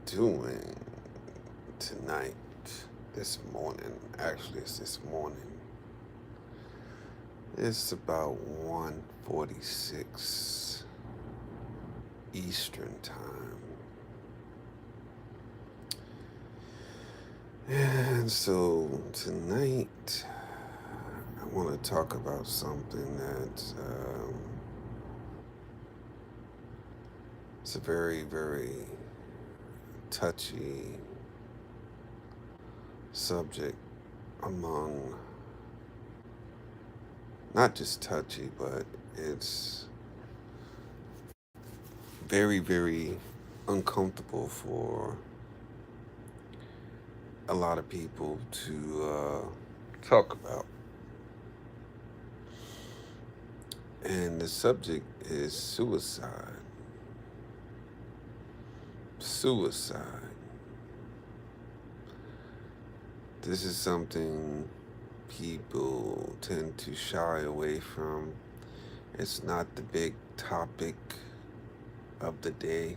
doing tonight? This morning. Actually, it's this morning. It's about 1:46 Eastern time. And so tonight, I want to talk about something that it's a very, very touchy subject among not just touchy, but it's very, very uncomfortable for a lot of people to talk about. And the subject is suicide. Suicide. This is something people tend to shy away from. It's not the big topic of the day.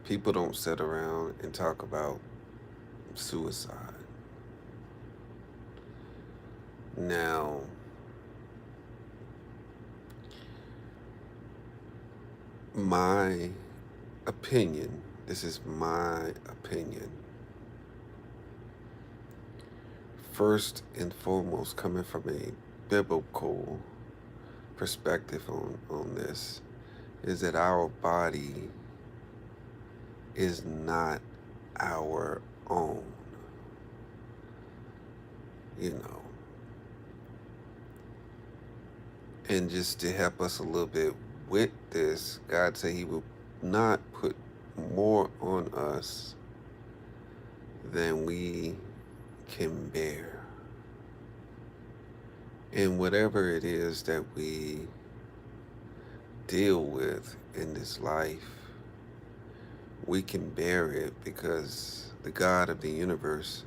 People don't sit around and talk about suicide. Now, my opinion, this is my opinion, first and foremost, coming from a biblical perspective on this, is that our body is not our own. You know, and just to help us a little bit with this, God said He will not put more on us than we can bear. And whatever it is that we deal with in this life, we can bear it because the God of the universe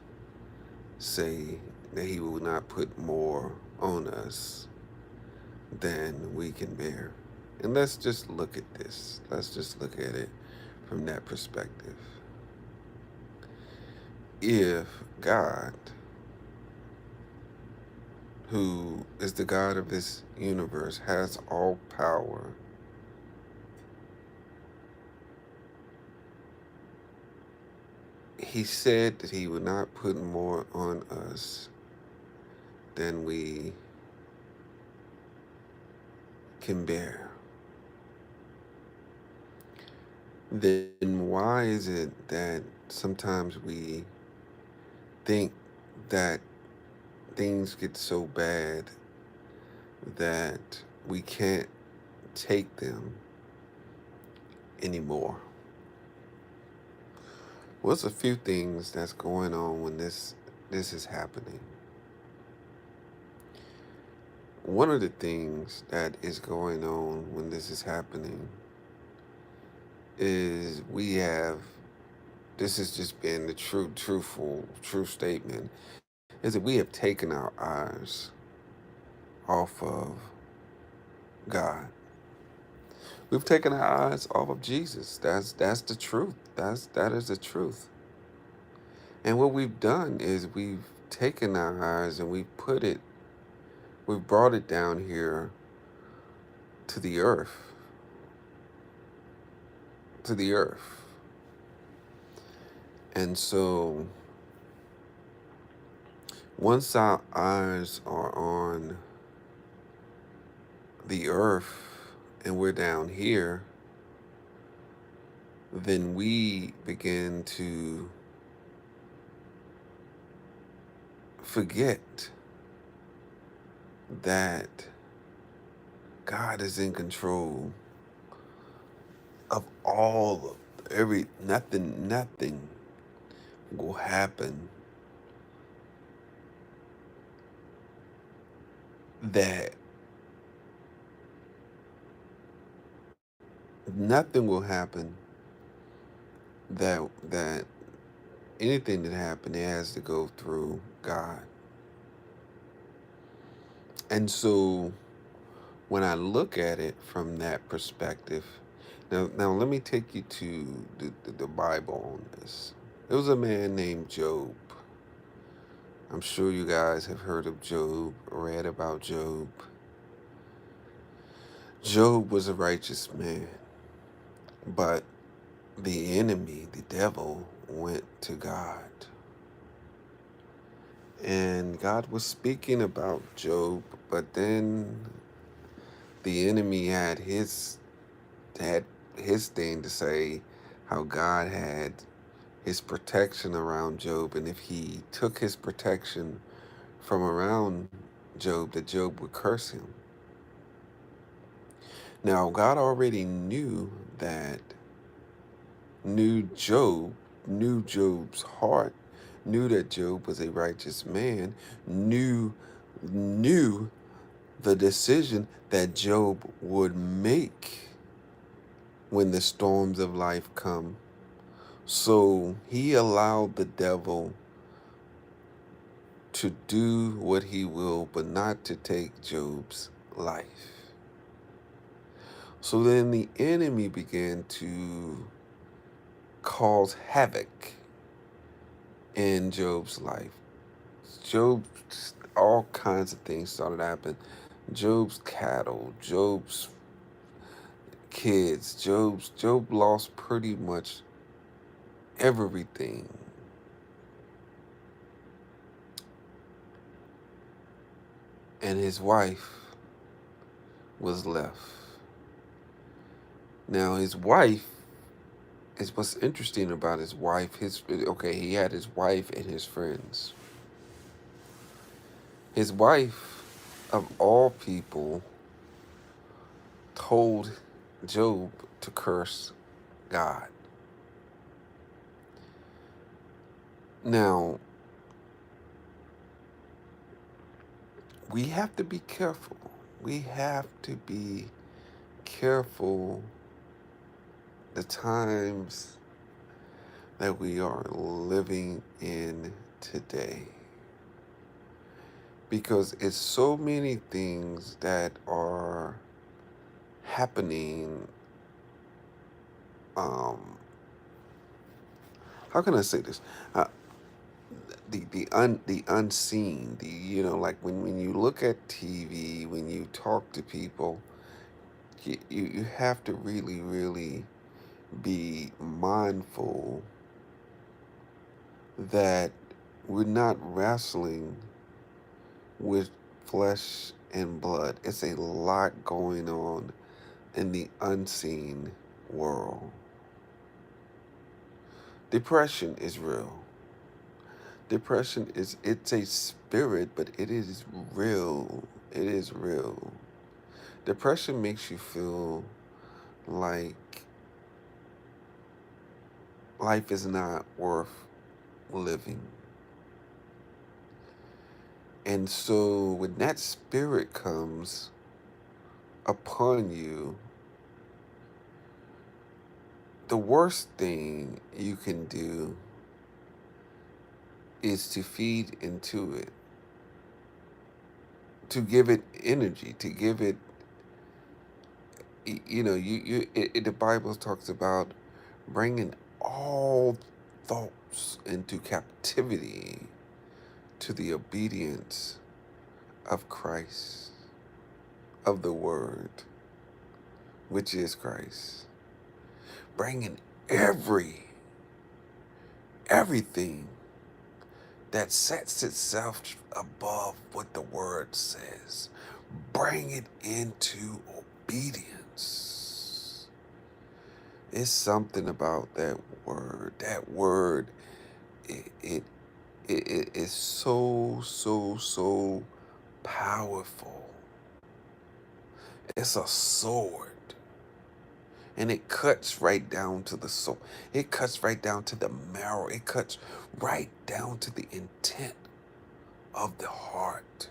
say that He will not put more on us than we can bear. And let's just look at this. Let's just look at it from that perspective. If God, who is the God of this universe, has all power, He said that He would not put more on us than we can bear. Then why is it that sometimes we think that things get so bad that we can't take them anymore? What's a few things that's going on when this is happening? One of the things that is going on when this is happening is this has just been the true statement, is that we have taken our eyes off of God. We've taken our eyes off of Jesus. That's the truth. That is the truth. And what we've done is we've taken our eyes and we've brought it down here to the earth. To the earth. And so once our eyes are on the earth and we're down here, then we begin to forget that God is in control of all of nothing will happen that nothing will happen that anything that happened, it has to go through God. And so when I look at it from that perspective, Now let me take you to the Bible on this. There was a man named Job. I'm sure you guys have heard of Job, read about Job. Job was a righteous man, but the enemy, the devil, went to God. And God was speaking about Job, but then the enemy had his thing to say, how God had his protection around Job, and if he took his protection from around Job, that Job would curse him. Now, God already knew Job, knew Job's heart, knew that Job was a righteous man, knew the decision that Job would make when the storms of life come. So he allowed the devil to do what he will, but not to take Job's life. So then the enemy began to cause havoc in Job's life. Job, all kinds of things started happening. Job's cattle, Job's kids, Job lost pretty much everything. And his wife was left. Now his wife is what's interesting about his wife. He had his wife and his friends. His wife, of all people, told Job to curse God. Now, we have to be careful. We have to be careful the times that we are living in today. Because it's so many things that are happening. How can I say this? The unseen. Like when you look at TV, when you talk to people, you have to really be mindful that we're not wrestling with flesh and blood. It's a lot going on in the unseen world. Depression is real. Depression it's a spirit, but it is real. It is real. Depression makes you feel like life is not worth living. And so when that spirit comes upon you, the worst thing you can do is to feed into it, to give it energy, to give it, the Bible talks about bringing all thoughts into captivity to the obedience of Christ, of the Word, which is Christ. Bringing everything that sets itself above what the Word says. Bring it into obedience. It's something about that word. That word, it is so powerful. It's a sword. And it cuts right down to the soul. It cuts right down to the marrow. It cuts right down to the intent of the heart.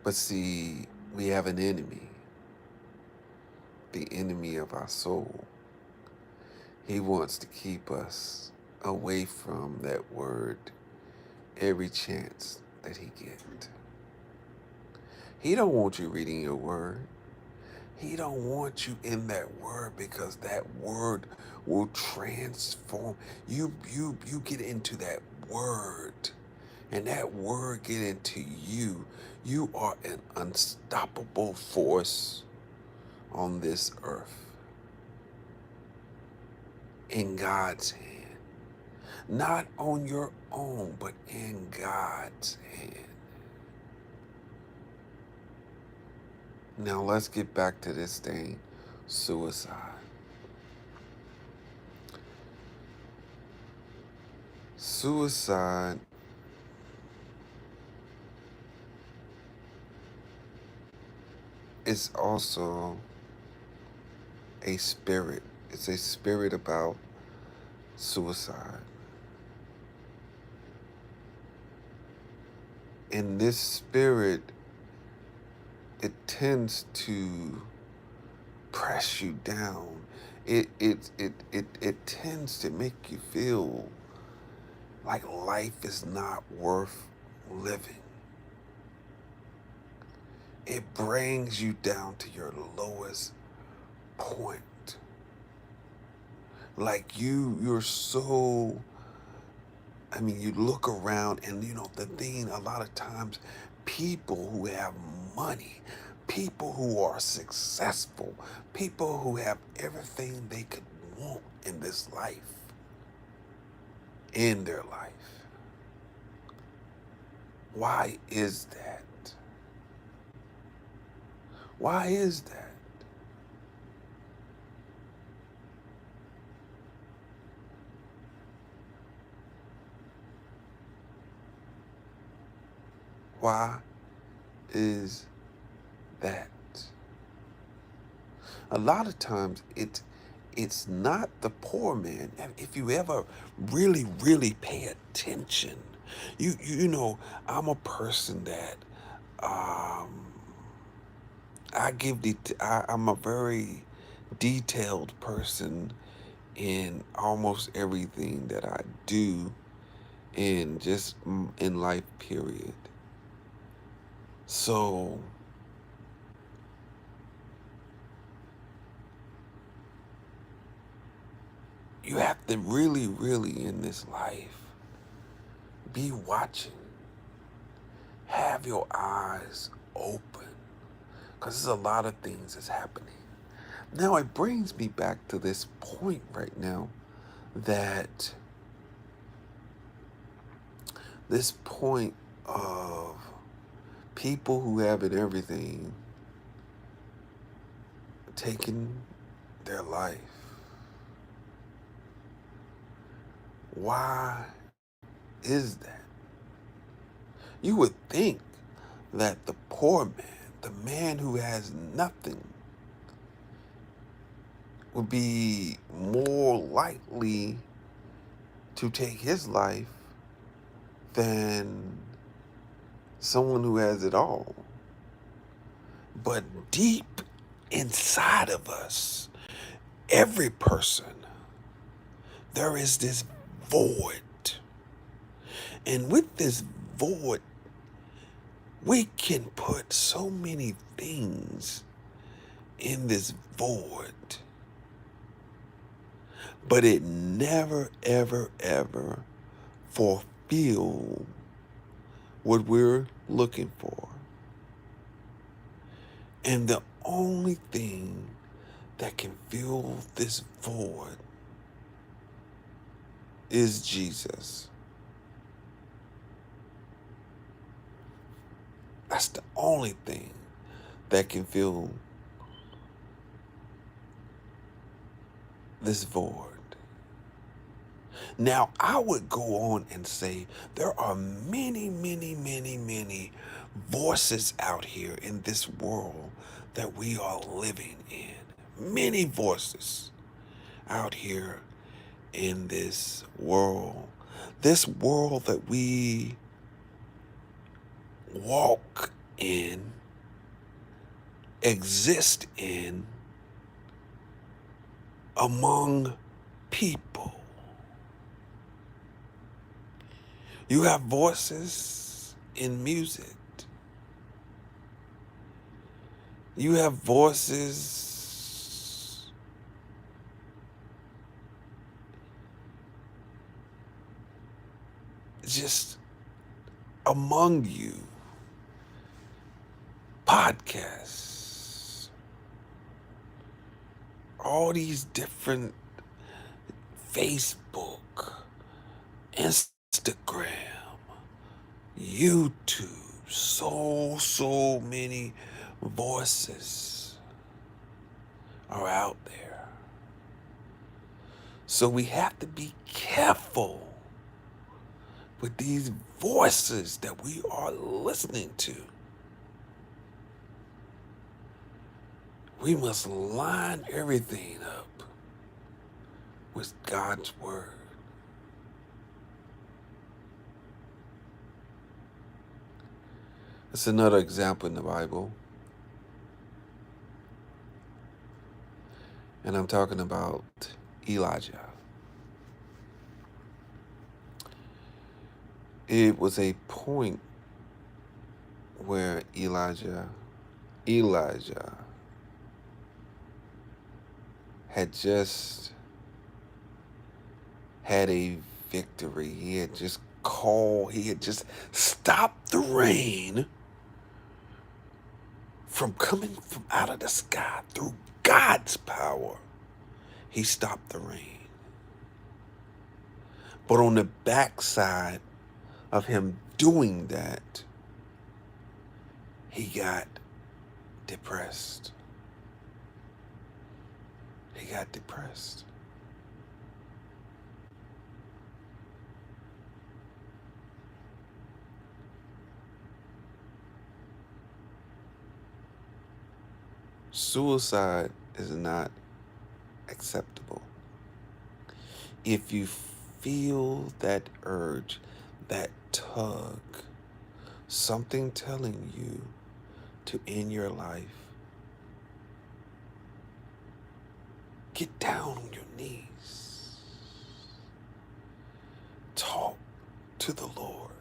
But see, we have an enemy. The enemy of our soul. He wants to keep us away from that word every chance that he gets. He don't want you reading your word. He don't want you in that word because that word will transform you. You get into that word, and that word get into you. You are an unstoppable force on this earth in God's hand, not on your own, but in God's hand. Now let's get back to this thing, suicide. Suicide is also a spirit. It's a spirit about suicide. And this spirit, it tends to press you down. It tends to make you feel like life is not worth living. It brings you down to your lowest point. Like you're so, I mean, you look around and the thing, a lot of times people who have money, people who are successful, people who have everything they could want in this life, in their life. Why is that? Why is that? Why is that? A lot of times it's not the poor man. And if you ever really pay attention, I'm a person that um I'm a very detailed person in almost everything that I do in life, period. So you have to really in this life be watching, have your eyes open, because there's a lot of things that's happening. Now it brings me back to this point right now, that this point of people who have it everything taking their life. Why is that? You would think that the poor man, the man who has nothing, would be more likely to take his life than someone who has it all. But deep inside of us, every person, there is this void. And with this void, we can put so many things in this void, but it never, ever fulfill what we're looking for. And the only thing that can fill this void is Jesus. That's the only thing that can fill this void. Now, I would go on and say there are many voices out here in this world that we are living in. Many voices out here in this world. This world that we walk in, exist in, among people. You have voices in music. You have voices just among you. Podcasts, all these different Facebook, Instagram, YouTube, so many voices are out there. So we have to be careful with these voices that we are listening to. We must line everything up with God's word. It's another example in the Bible. And I'm talking about Elijah. It was a point where Elijah had just had a victory. He had just stopped the rain from coming from out of the sky through God's power. He stopped the rain. But on the backside of him doing that, he got depressed. He got depressed. Suicide is not acceptable. If you feel that urge, that tug, something telling you to end your life, get down on your knees. Talk to the Lord.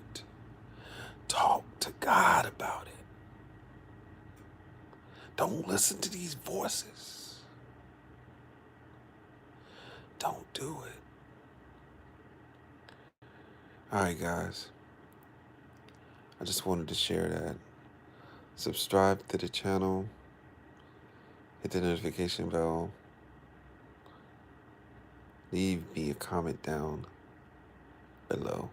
Talk to God about it. Don't listen to these voices. Don't do it. All right, guys. I just wanted to share that. Subscribe to the channel. Hit the notification bell. Leave me a comment down below.